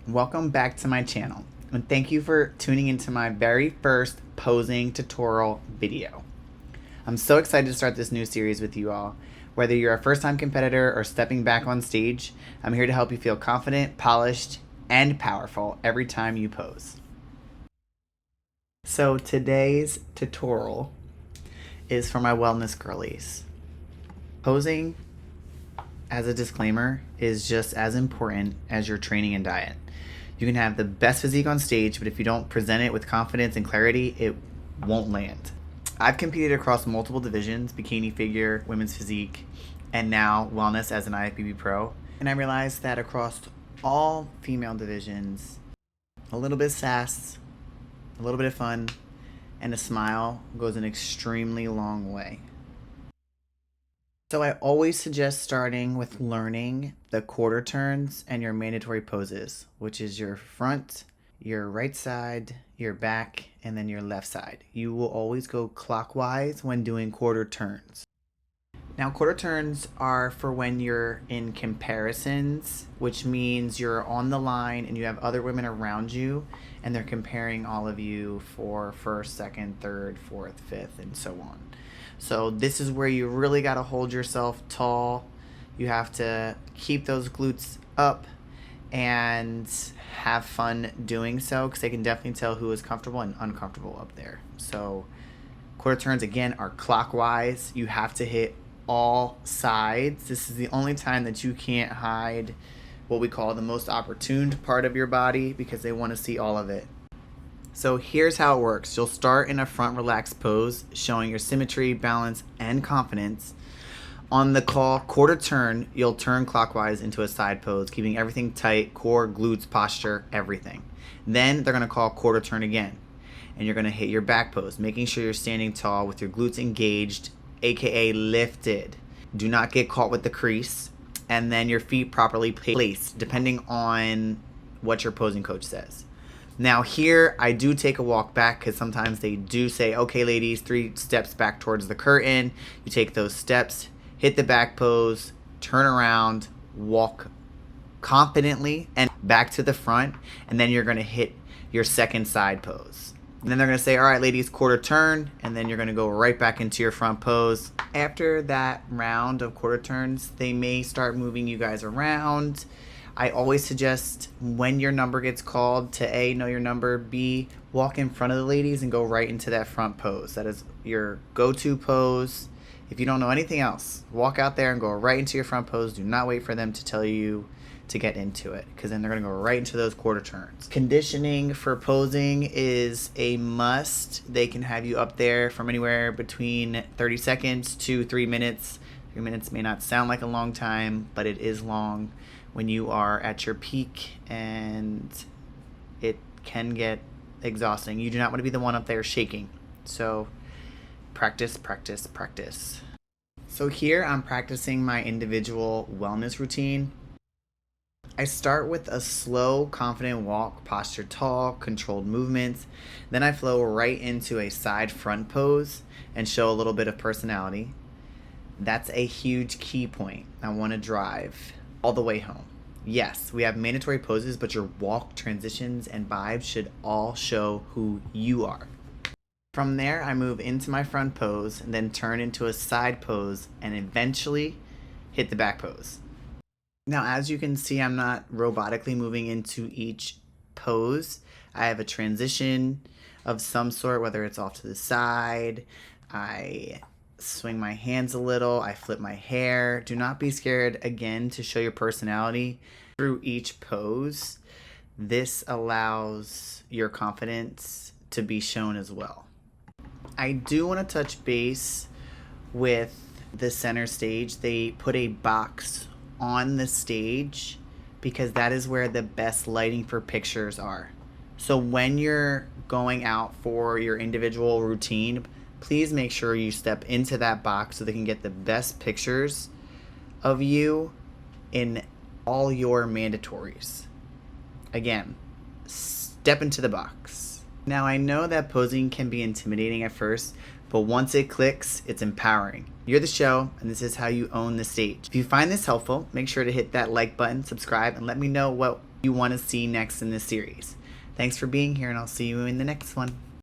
Welcome back to my channel, and thank you for tuning into my very first posing tutorial video. I'm so excited to start this new series with you all. Whether you're a first-time competitor or stepping back on stage, I'm here to help you feel confident, polished, and powerful every time you pose. So today's tutorial is for my wellness girlies. Posing, as a disclaimer, is just as important as your training and diet. You can have the best physique on stage, but if you don't present it with confidence and clarity, it won't land. I've competed across multiple divisions: bikini, figure, women's physique, and now wellness as an IFBB Pro. And I realized that across all female divisions, a little bit of sass, a little bit of fun, and a smile goes an extremely long way. So I always suggest starting with learning the quarter turns and your mandatory poses, which is your front, your right side, your back, and then your left side. You will always go clockwise when doing quarter turns. Now, quarter turns are for when you're in comparisons, which means you're on the line and you have other women around you and they're comparing all of you for first, second, third, fourth, fifth, and so on. So this is where you really got to hold yourself tall. You have to keep those glutes up and have fun doing so, because they can definitely tell who is comfortable and uncomfortable up there. So quarter turns, again, are clockwise. You have to hit all sides. This is the only time that you can't hide what we call the most opportune part of your body, because they want to see all of it. So here's how it works. You'll start in a front relaxed pose, showing your symmetry, balance, and confidence. On the call quarter turn, you'll turn clockwise into a side pose, keeping everything tight: core, glutes, posture, everything. Then they're gonna call quarter turn again, and you're gonna hit your back pose, making sure you're standing tall with your glutes engaged, aka lifted. Do not get caught with the crease, and then your feet properly placed, depending on what your posing coach says. Now here, I do take a walk back, because sometimes they do say, okay ladies, 3 steps back towards the curtain. You take those steps, hit the back pose, turn around, walk confidently and back to the front, and then you're gonna hit your second side pose. And then they're gonna say, all right ladies, quarter turn, and then you're gonna go right back into your front pose. After that round of quarter turns, they may start moving you guys around. I always suggest, when your number gets called, to A, know your number, B, walk in front of the ladies and go right into that front pose. That is your go-to pose. If you don't know anything else, walk out there and go right into your front pose. Do not wait for them to tell you to get into it, because then they're going to go right into those quarter turns. Conditioning for posing is a must. They can have you up there from anywhere between 30 seconds to 3 minutes. 3 minutes may not sound like a long time, but it is long when you are at your peak, and it can get exhausting. You do not want to be the one up there shaking. So practice, practice, practice. So here I'm practicing my individual wellness routine. I start with a slow, confident walk, posture tall, controlled movements. Then I flow right into a side front pose and show a little bit of personality. That's a huge key point I want to drive all the way home. Yes, we have mandatory poses, but your walk, transitions, and vibes should all show who you are. From there, I move into my front pose and then turn into a side pose and eventually hit the back pose. Now, as you can see, I'm not robotically moving into each pose. I have a transition of some sort, whether it's off to the side, I swing my hands a little, I flip my hair. Do not be scared, again, to show your personality through each pose. This allows your confidence to be shown as well. I do want to touch base with the center stage. They put a box on the stage because that is where the best lighting for pictures are. So when you're going out for your individual routine, please make sure you step into that box so they can get the best pictures of you in all your mandatories. Again, step into the box. Now, I know that posing can be intimidating at first, but once it clicks, it's empowering. You're the show, and this is how you own the stage. If you find this helpful, make sure to hit that like button, subscribe, and let me know what you want to see next in this series. Thanks for being here, and I'll see you in the next one.